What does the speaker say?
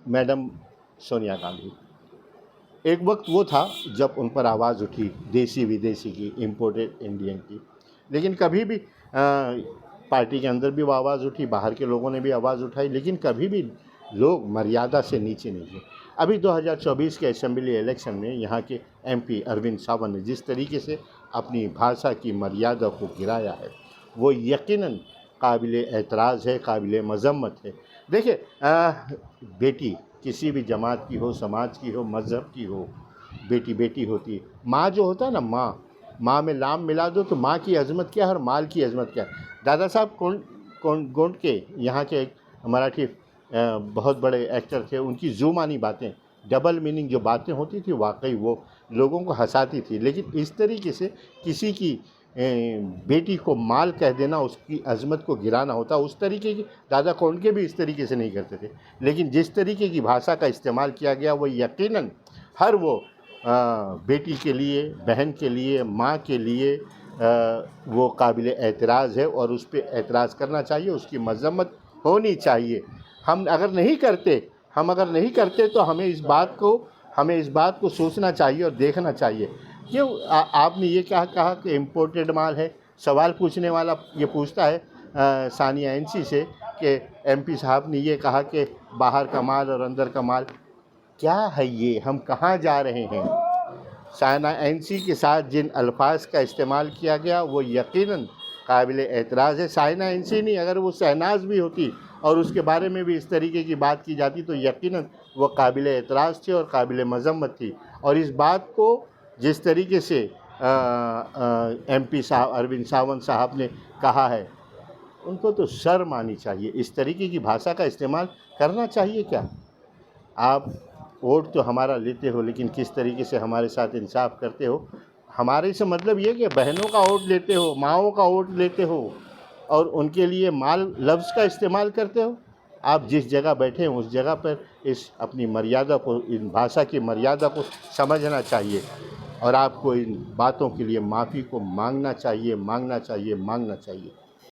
Madam Sonia Gandhi. एक वक्त वो था जब उन पर आवाज़ उठी देसी विदेशी की, इम्पोर्टेड इंडियन की, लेकिन कभी भी पार्टी के अंदर भी वो आवाज़ उठी, बाहर के लोगों ने भी आवाज़ उठाई, लेकिन कभी भी लोग मर्यादा से नीचे नहीं गए। अभी 2024 के असेंबली इलेक्शन में यहाँ के एमपी अरविंद सावंत ने जिस तरीके से अपनी भाषा की मर्यादा को गिराया है, वो यकीनन काबिले एतराज़ है, काबिले मज़म्मत है। देखिए, बेटी किसी भी जमात की हो, समाज की हो, मज़हब की हो, बेटी बेटी होती है। माँ जो होता है ना, माँ में लाम मिला दो तो माँ की अजमत क्या है और माल की अजमत क्या है। दादा साहब गोंड के यहाँ के एक मराठी बहुत बड़े एक्टर थे, उनकी जुबानी बातें, डबल मीनिंग जो बातें होती थी, वाकई वो लोगों को हंसाती थी। लेकिन इस तरीके से किसी की बेटी को माल कह देना, उसकी अजमत को गिराना होता, उस तरीके की दादा कोंडके भी इस तरीके से नहीं करते थे। लेकिन जिस तरीके की भाषा का इस्तेमाल किया गया, वो यकीनन हर वो बेटी के लिए, बहन के लिए, माँ के लिए वो काबिल एतराज़ है और उस पर एतराज़ करना चाहिए, उसकी मज़म्मत होनी चाहिए। हम अगर नहीं करते तो हमें इस बात को सोचना चाहिए और देखना चाहिए। क्यों आपने ये क्या कहा कि इम्पोर्टेड माल है? सवाल पूछने वाला ये पूछता है सानिया एनसी से कि एमपी साहब ने ये कहा कि बाहर का माल और अंदर का माल, क्या है ये? हम कहाँ जा रहे हैं? सानिया एनसी के साथ जिन अल्फाज का इस्तेमाल किया गया वो यकीनन काबिल एतराज़ है। सानिया एनसी नहीं, अगर वो शहनाज भी होती और उसके बारे में भी इस तरीके की बात की जाती तो यकीनन वो काबिल एतराज़ थी और काबिल मज़म्मत थी। और इस बात को जिस तरीके से एमपी साहब अरविंद सावंत साहब ने कहा है, उनको तो शर्म आनी चाहिए। इस तरीके की भाषा का इस्तेमाल करना चाहिए क्या? आप वोट तो हमारा लेते हो, लेकिन किस तरीके से हमारे साथ इंसाफ करते हो? हमारे से मतलब ये कि बहनों का वोट लेते हो, माँओं का वोट लेते हो और उनके लिए माल लफ्ज़ का इस्तेमाल करते हो। आप जिस जगह बैठे हैं उस जगह पर इस अपनी मर्यादा को, इन भाषा की मर्यादा को समझना चाहिए और आपको इन बातों के लिए माफ़ी को मांगना चाहिए।